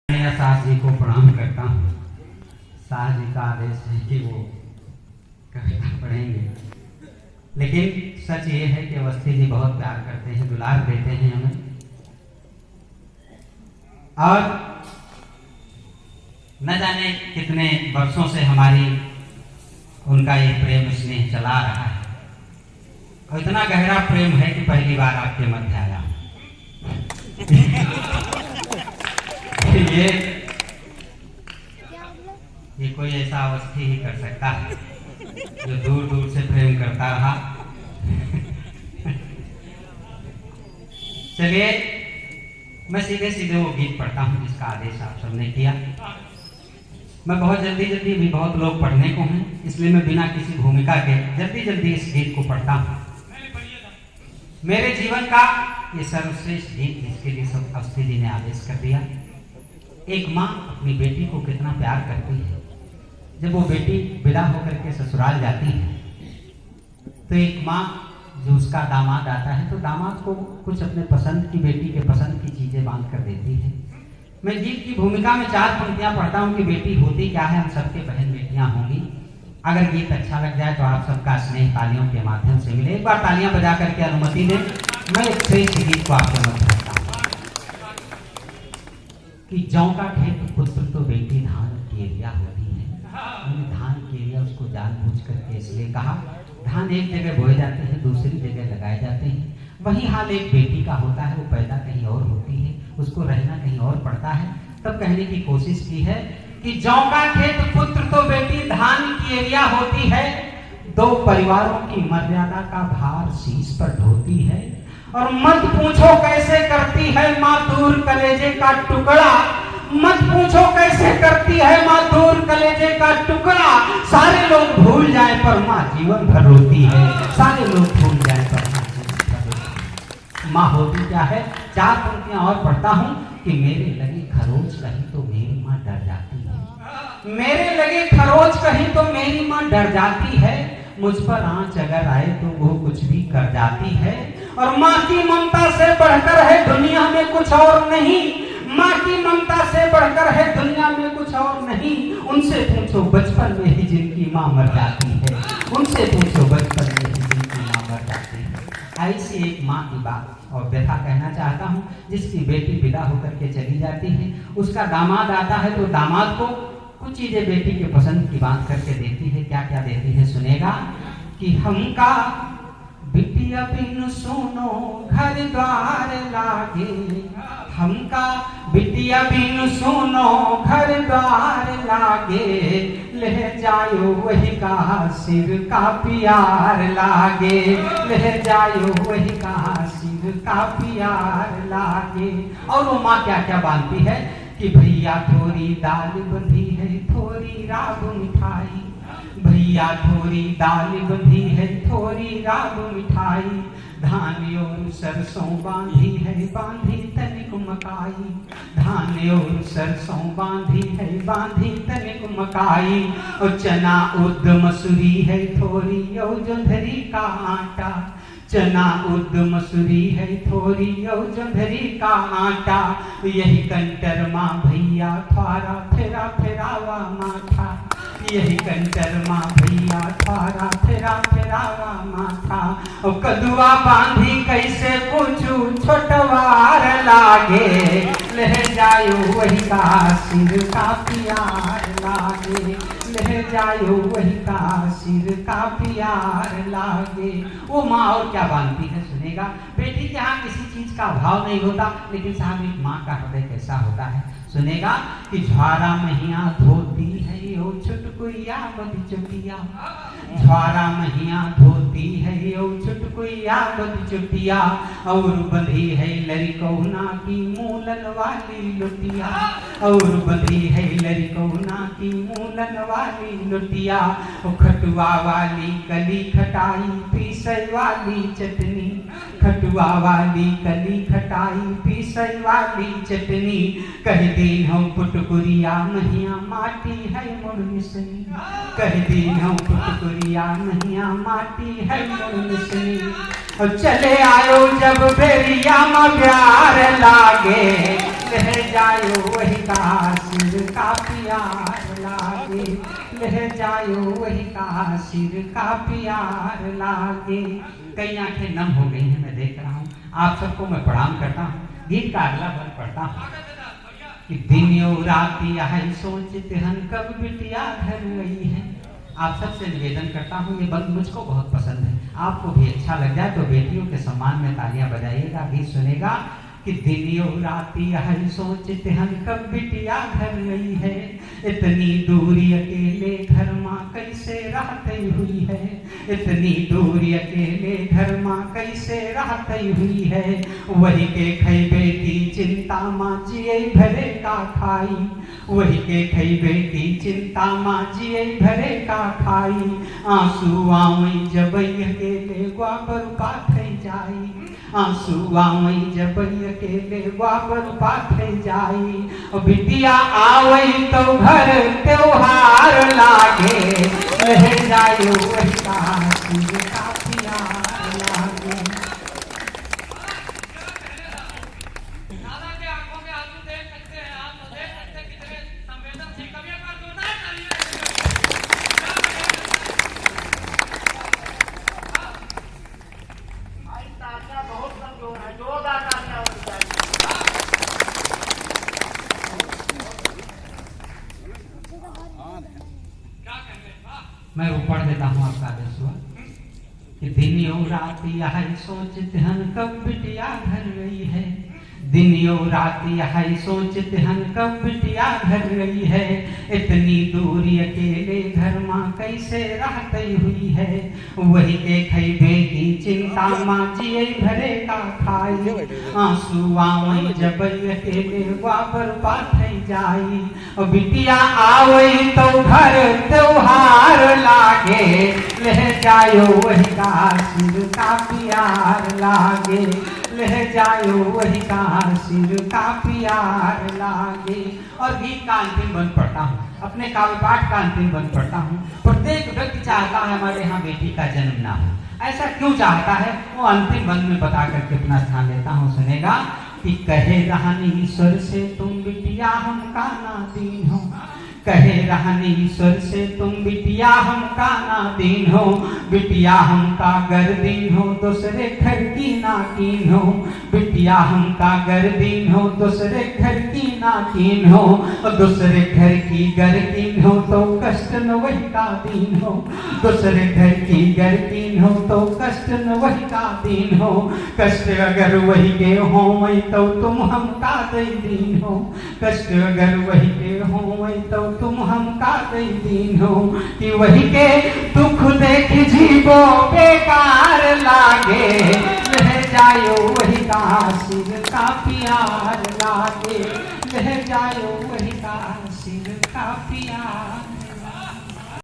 सास जी को प्रणाम करता हूँ। सास जी का आदेश है कि वो कविता पढ़ेंगे, लेकिन सच ये है कि अवस्थी जी बहुत प्यार करते हैं, दुलार देते हैं हमें, और न जाने कितने वर्षों से हमारी उनका ये प्रेम स्नेह चला रहा है, और इतना गहरा प्रेम है कि पहली बार आपके मध्य आया ये कोई ऐसा अवस्थी ही कर सकता है जो दूर दूर से प्रेम करता रहा। चलिए मैं सीधे सीधे वो गीत पढ़ता हूँ जिसका आदेश आप सबने किया। मैं बहुत जल्दी भी बहुत लोग पढ़ने को हैं, इसलिए मैं बिना किसी भूमिका के जल्दी इस गीत को पढ़ता हूँ। मेरे जीवन का ये सर्वश्रेष्ठ गीत, जिसके लिए सब अवस्थी जी ने आदेश कर दिया। एक माँ अपनी बेटी को कितना प्यार करती है। जब वो बेटी विदा होकर के ससुराल जाती है तो एक माँ जो उसका दामाद आता है तो दामाद को कुछ अपने पसंद की, बेटी के पसंद की चीजें बांध कर देती है। मैं गीत की भूमिका में 4 पंक्तियां पढ़ता हूँ कि बेटी होती क्या है, हम सबके बहन बेटियां होंगी। अगर गीत अच्छा लग जाए तो आप सबका स्नेह तालियों के माध्यम से मिले। एक बार तालियां बजा करके अनुमति दें। मैं एक श्रेष्ठ गीत को आपके मध्य रखता हूँ कि जौ का खेत पुत्र तो बेटी धान की एरिया होती है। मैंने धान की एरिया उसको जानबूझ करके इसलिए कहा, धान एक जगह बोए जाते हैं, दूसरी जगह लगाए जाते हैं। वही हाल एक बेटी का होता है, वो पैदा कहीं और होती है, उसको रहना कहीं और पड़ता है। तब कहने की कोशिश की है कि जौ का खेत पुत्र तो बेटी धान की एरिया होती है, 2 परिवारों की मर्यादा का भार शीश पर ढोती है। और मत पूछो कैसे करती है माँ दूर कलेजे का टुकड़ा, मत पूछो कैसे करती है माँ दूर कलेजे का टुकड़ा। सारे लोग भूल जाए पर माँ जीवन भर रोती है, सारे लोग भूल जाए पर माँ जीवन भर रोती है। माँ होती क्या है, 4 पंक्तियां और पढ़ता हूँ कि मेरे लगे खरोच कहीं तो मेरी माँ डर जाती है। मेरे लगे खरोच कहीं तो मेरी माँ डर जाती है। मुझ पर आंच अगर आए तो वो कुछ भी कर जाती है। और माँ की ममता से बढ़कर है दुनिया में कुछ और नहीं, माँ की ममता से बढ़कर है दुनिया में कुछ और नहीं। उनसे पूछो बचपन में ही जिनकी माँ मर जाती है, उनसे पूछो बचपन में ही जिनकी माँ मर जाती है। ऐसी एक माँ की बात और व्यथा कहना चाहता हूँ, जिसकी बेटी विदा होकर के चली जाती है, उसका दामाद आता है तो दामाद को कुछ चीजें बेटी के पसंद की बात करके देती है। क्या क्या देती है सुनेगा कि हमका बिटिया बिन सुनो घर द्वार लागे, हमका बिटिया बिन सुनो घर द्वार लागे, ले जायो वही का सिर का प्यार लागे, ले जायो वही का सिर का प्यार लागे। और वो माँ क्या क्या बांधती है कि भैया थोड़ी दाल बंधी है, थोड़ी राब मिठाई, भैया थोड़ी दाल बंधी है, थोड़ी राब मिठाई, धान और सरसों बांधी है, बांधी तनिक मकाई, धान और सरसों बांधी है, बांधी तनिक मकाई। और चना उर्द मसूरी है थोड़ी और जोंधरी का आटा, चना उर्द मसूरी है थोड़ी और जोंधरी का आटा। यही कंटर माँ भैया थारा फेरा फेरावा माथा, यही कंटर माँ भैया थारा फेरा फेरावा माथा। और कदुआ बांधी कैसे पूछू छोटवार लागे, ले जायो वही का सिर का प्यार लागे, ले जायो वही का सिर का प्यार लागे। वो माँ और क्या बांधती है सुनेगा। बेटी के यहाँ किसी चीज का अभाव नहीं होता, लेकिन साहब एक माँ का हृदय कैसा होता है सुनेगा कि ज्वारा महिया धोती है ओ छुटकुइया बदी चुटिया, ज्वारा महिया धोती है ओ छुटकुइया बदी चुटिया। और बंधी है लड़कौना की मूलन वाली लुटिया, और बंधी है लड़कौना की मूलन वाली लुटिया। खटुआ वाली कली खटाई पीसई वाली चटनी, खटुआ वाली कली खटाई पीसई वाली चटनी। कह दिन हम पुटकुरिया महिया माटी है मोर मिसनी, कह दिन हम पुटकुरिया महिया माटी है मोर मिसनी। और चले आयो जब बेरिया में प्यार लागे, लह जायो वही का सिर का प्यार लागे, लह जायो वही का सिर का प्यार लागे। कई आंखें नम हो गई हैं, मैं देख रहा हूँ। आप सबको मैं प्रणाम करता हूँ। गीत का अगला बंद पढ़ता हूँ कि दिन यो राती है सोचते हन कब बिटिया घर गई है। आप सबसे निवेदन करता हूँ, ये बंद मुझको बहुत पसंद है, आपको भी अच्छा लग जाए तो बेटियों के सम्मान में तालियां बजाइएगा, गीत सुनेगा कि दिन यो राती है सोचते हन कब बिटिया घर गई है, इतनी दूरी अकेले घर माँ कैसे रहती हुई है, इतनी दूरी अकेले घर माँ कैसे रहती हुई है। वही के खई बेटी चिंता माँ जिए भरे का खाई, वही के खई बेटी चिंता माँ जिए भरे का खाई। आंसू आवई जब अकेले ग्वाबर पाथे जाई, आंसू आवई जब अकेले ग्वाबर पाथे जाई। बिटिया आवई तो घर त्योहार लागे, रह जायो वही का सिर का प्यार लागे। दादा के आंखों में आंसू देख सकते हैं, आप तो देख सकते हैं कितने संवेदनशील कवि एक बार जोरदार तालियां भाई तालियां बहुत कमजोर है, जोरदार तालियां होनी चाहिए। क्या कह रहे हैं? वाह, मैं वो पढ़ देता हूँ आपका आदेश हुआ कि दिन यो राती है सोचते हन कब बिटिया घर गई है, दिन यो राती है सोचते हन कब बिटिया घर गई है, इतनी दूरी अकेले घर माँ कैसे रहती हुई है। वही के खई बेटी चिंता माँ जिए भरे का खाई, आंसू आवई जब अकेले ग्वाबर पाथे जाई। और बिटिया आवई तो घर त्योहार लागे, लह जायो वही का सिर का प्यार लागे, लह जायो वही का सिर का प्यार लागे। और गीत का अंतिम बंद पढ़ता हूँ, अपने काव्य पाठ का अंतिम बंद पढ़ता हूँ। प्रत्येक व्यक्ति चाहता है हमारे यहाँ बेटी का जन्म ना हो, ऐसा क्यों चाहता है वो अंतिम बंद में बता करके अपना स्थान लेता हूँ। सुनेगा कि कहे रहनी ईश्वर से तुम बिटिया हमका ना दीन हो, कहे रहनी ईश्वर से तुम बिटिया हमका ना दीन हो, बिटिया हमका गर दीन हो दूसरे घर की ना कीन हो, बिटिया हमका गर दीन हो दूसरे घर की ना कीन हो, और दूसरे घर की गर कीन हो तो कष्ट न वही का दीन हो, दूसरे घर की गर कीन हो तो कष्ट न वही का दीन हो। कष्ट अगर वही के हो वही तो तुम हमका दे दीन हो, कष्ट अगर वही के हो वही तो तुम हमका दे दीन हो। कि वही के दुख देख जीवो बेकार लागे, लह जायो वही का सिर का प्यार लागे, लह जायो वही का सिर का प्यार